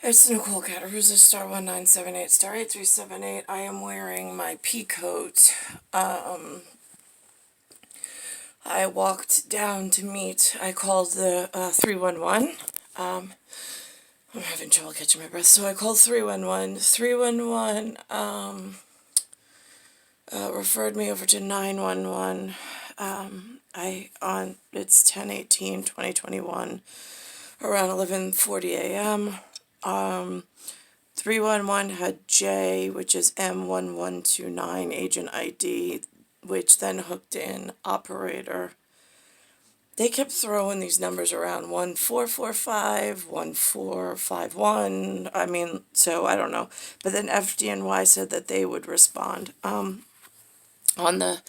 It's Nicole, Cattaruzza, star 1978, star 8378. I am wearing my pea coat. I walked down to meet, I called the 311. I'm having trouble catching my breath, so I called 311. 311 referred me over to 911. It's 10/18/2021, around 11:40 a.m. 311 had J, which is M1129 agent ID, which then hooked in operator. They kept throwing these numbers around, 1445, 1451. I mean, so I don't know. But then FDNY said that they would respond. On the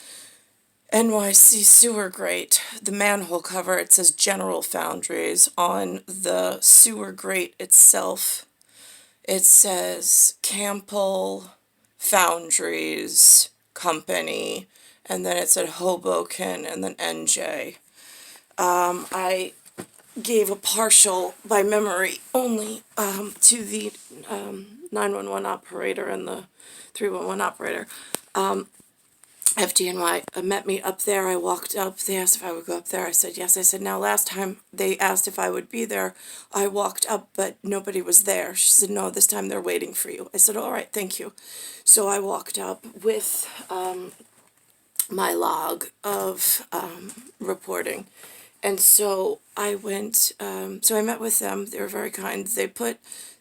NYC sewer grate, the manhole cover, it says General Foundries. On the sewer grate itself, it says Campbell Foundries Company, and then it said Hoboken, and then NJ. I gave a partial, by memory only, to the 911 operator and the 311 operator. FDNY met me up there. I walked up. They asked if I would go up there. I said yes. I said, now last time they asked if I would be there, I walked up, but nobody was there. She said, no, this time they're waiting for you. I said, all right, thank you. So I walked up with my log of reporting. And so I went, so I met with them. They were very kind. They put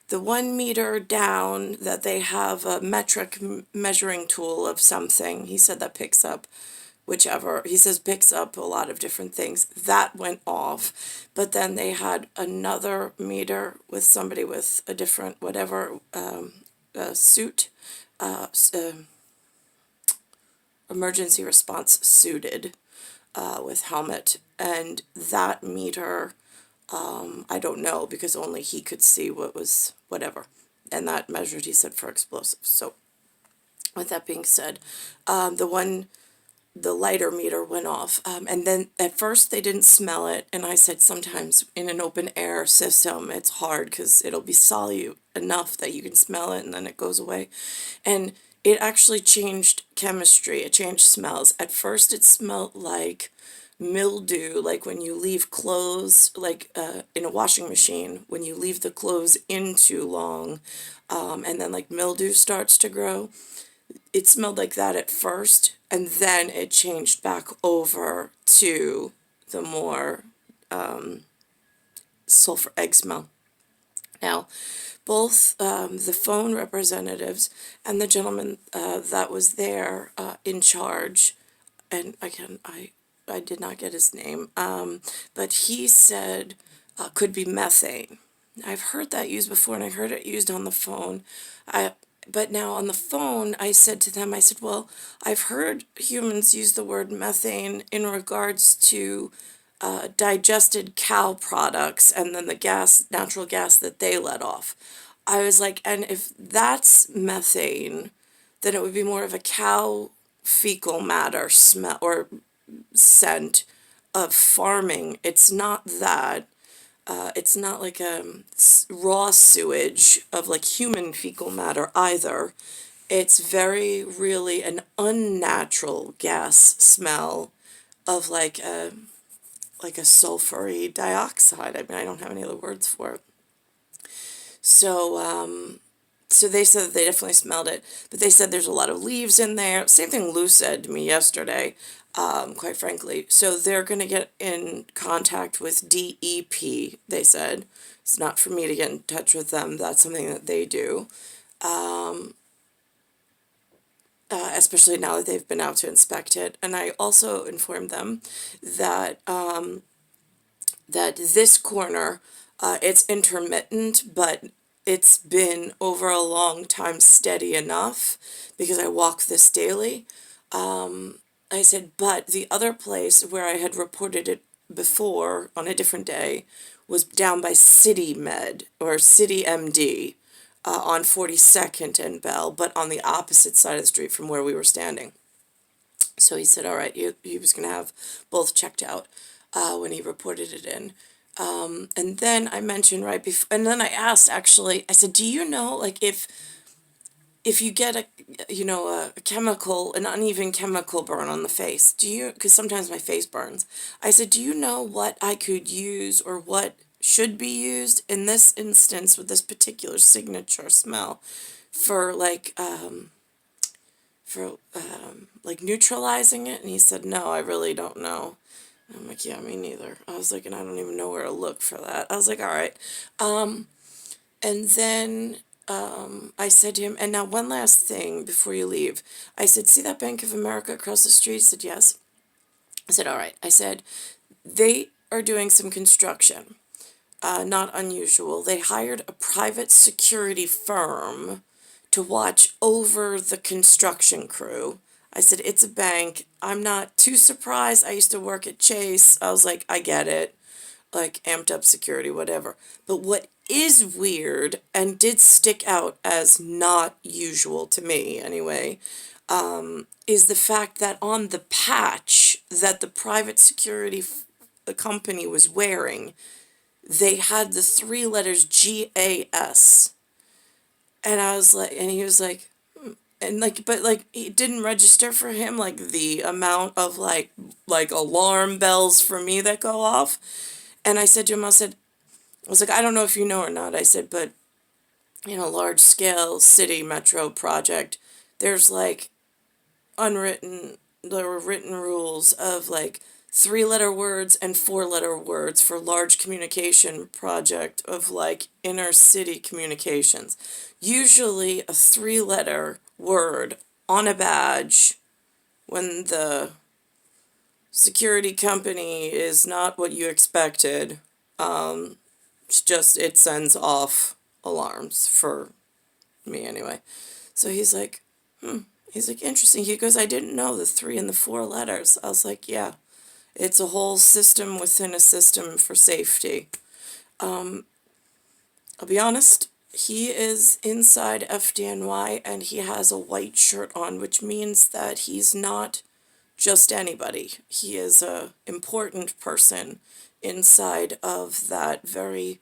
the 1 meter down that they have a metric measuring tool of something. He said that picks up whichever. He says picks up a lot of different things. That went off. But then they had another meter with somebody with a different whatever suit, emergency response suited with helmet. And that meter, I don't know, because only he could see what was whatever. And that measured, he said, for explosives. So with that being said, the lighter meter went off. And then at first they didn't smell it. And I said, sometimes in an open air system, it's hard because it'll be solute enough that you can smell it and then it goes away. And it actually changed chemistry. It changed smells. At first it smelled like mildew, like when you leave clothes, like in a washing machine, when you leave the clothes in too long, and then like mildew starts to grow. It smelled like that at first, and then it changed back over to the more sulfur egg smell. Now, both the phone representatives and the gentleman that was there in charge, and again, I did not get his name, but he said could be methane. I've heard that used before, and I heard it used on the phone. But now on the phone, I said to them, I said, well, I've heard humans use the word methane in regards to digested cow products and then the gas, natural gas that they let off. I was like, and if that's methane, then it would be more of a cow fecal matter smell or scent of farming. It's not that. It's not like a raw sewage of like human fecal matter either. It's very really an unnatural gas smell of like a sulfury dioxide. I mean, I don't have any other words for it. So so they said that they definitely smelled it, but they said there's a lot of leaves in there. Same thing Lou said to me yesterday, quite frankly. So they're going to get in contact with DEP, they said. It's not for me to get in touch with them. That's something that they do, especially now that they've been out to inspect it. And I also informed them that, that this corner, it's intermittent, but it's been over a long time steady enough because I walk this daily. I said, but the other place where I had reported it before on a different day was down by City Med or City MD on 42nd and Bell, but on the opposite side of the street from where we were standing. So he said, all right, he was going to have both checked out when he reported it in. And then I mentioned right before, and then I asked actually, I said, do you know, like, if you get a chemical, an uneven chemical burn on the face, do you, because sometimes my face burns, I said, do you know what I could use or what should be used in this instance with this particular signature smell for like neutralizing it? And he said, no, I really don't know. I'm like, yeah, me neither. I was like, and I don't even know where to look for that. I was like, all right. And then I said to him, and now one last thing before you leave. I said, see that Bank of America across the street? He said, yes. I said, all right. I said, they are doing some construction. Not unusual. They hired a private security firm to watch over the construction crew. I said, it's a bank. I'm not too surprised. I used to work at Chase. I was like, I get it. Like, amped up security, whatever. But what is weird and did stick out as not usual to me anyway, is the fact that on the patch that the private security the company was wearing, they had the three letters GAS. And I was like, and he was like, and like, but like, it didn't register for him, like, the amount of like alarm bells for me that go off. And I said to him, I was like, I don't know if you know or not. I said, but large scale city metro project, there's like there were written rules of like three-letter words and four-letter words for large communication project of like inner city communications. Usually a three-letter word on a badge when the security company is not what you expected. It's just, it sends off alarms for me anyway. So he's like, interesting. He goes, I didn't know the three and the four letters. I was like, yeah, it's a whole system within a system for safety. I'll be honest, he is inside FDNY and he has a white shirt on, which means that he's not just anybody. He is a important person inside of that very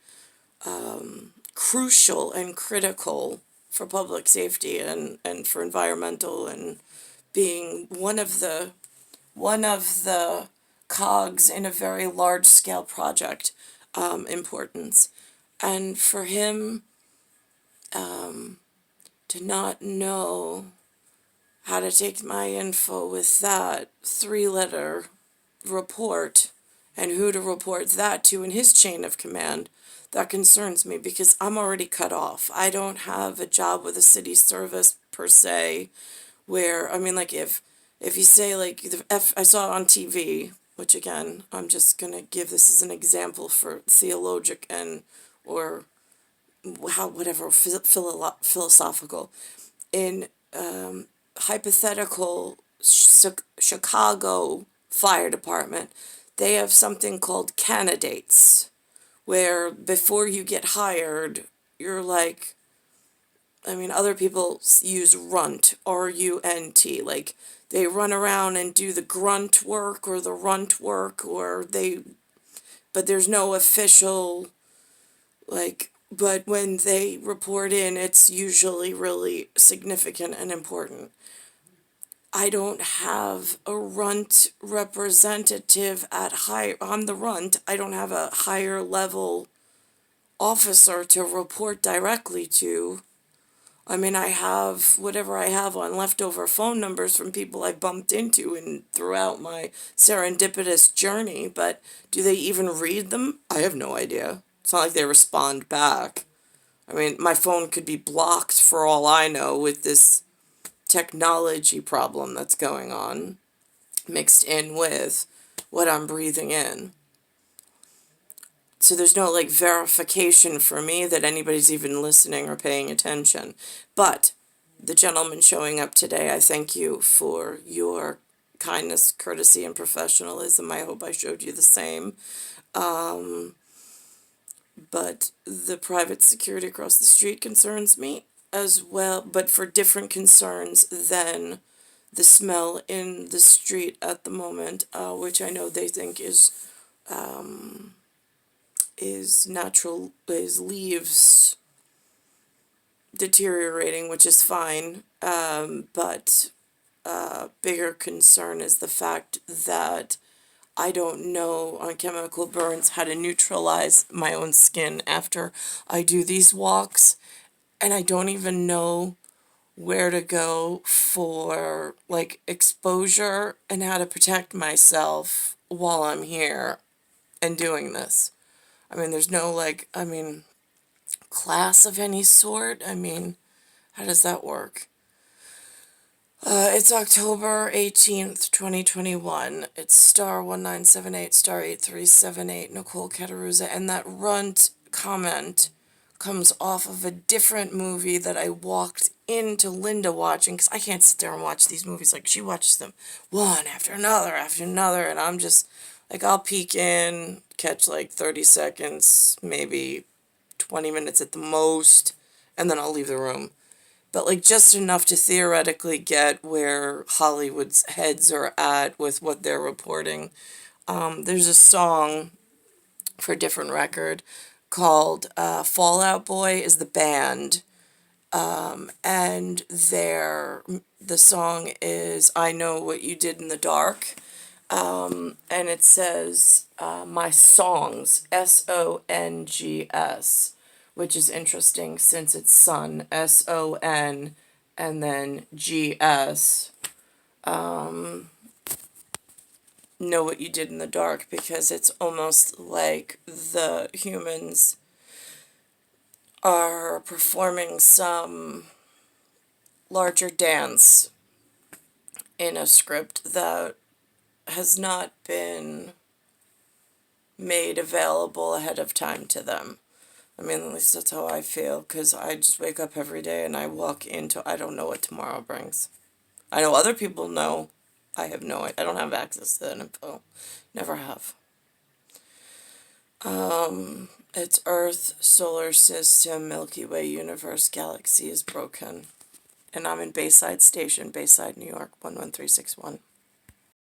crucial and critical for public safety and for environmental and being one of the cogs in a very large scale project importance. And for him to not know how to take my info with that three-letter report and who to report that to in his chain of command, that concerns me because I'm already cut off. I don't have a job with a city service per se where, I mean, like, if you say, like, I saw it on TV, which, again, I'm just going to give this as an example for theologic and, or how, whatever, philosophical, in hypothetical Chicago Fire Department, they have something called candidates, where before you get hired, you're like, I mean, other people use runt, R-U-N-T, like, they run around and do the grunt work or the runt work, but there's no official, like, but when they report in, it's usually really significant and important. I don't have a runt representative on the runt. I don't have a higher level officer to report directly to. I mean, I have whatever I have on leftover phone numbers from people I bumped into and throughout my serendipitous journey, but do they even read them? I have no idea. It's not like they respond back. I mean, my phone could be blocked for all I know with this technology problem that's going on, mixed in with what I'm breathing in. So there's no, like, verification for me that anybody's even listening or paying attention. But the gentleman showing up today, I thank you for your kindness, courtesy, and professionalism. I hope I showed you the same. But the private security across the street concerns me as well, but for different concerns than the smell in the street at the moment, which I know they think is his leaves deteriorating, which is fine, but bigger concern is the fact that I don't know on chemical burns how to neutralize my own skin after I do these walks, and I don't even know where to go for like exposure and how to protect myself while I'm here and doing this. I mean, there's no class of any sort. I mean, how does that work? It's October 18th, 2021. It's star 1978, star 8378, Nicole Cattaruzza, and that runt comment comes off of a different movie that I walked into Linda watching, because I can't sit there and watch these movies like she watches them one after another, and I'm just, like, I'll peek in, catch like 30 seconds, maybe 20 minutes at the most, and then I'll leave the room. But, like, just enough to theoretically get where Hollywood's heads are at with what they're reporting. There's a song for a different record called Fallout Boy is the band. And the song is I Know What You Did in the Dark. And it says, my songs, SONGS, which is interesting since it's son, SON, and then GS. Know What You Did in the Dark, because it's almost like the humans are performing some larger dance in a script that has not been made available ahead of time to them. I mean, at least that's how I feel, because I just wake up every day and I walk into, I don't know what tomorrow brings. I know other people know. I have no, I don't have access to that info. Never have. It's Earth, solar system, Milky Way, universe, galaxy is broken. And I'm in Bayside Station, Bayside, New York, 11361.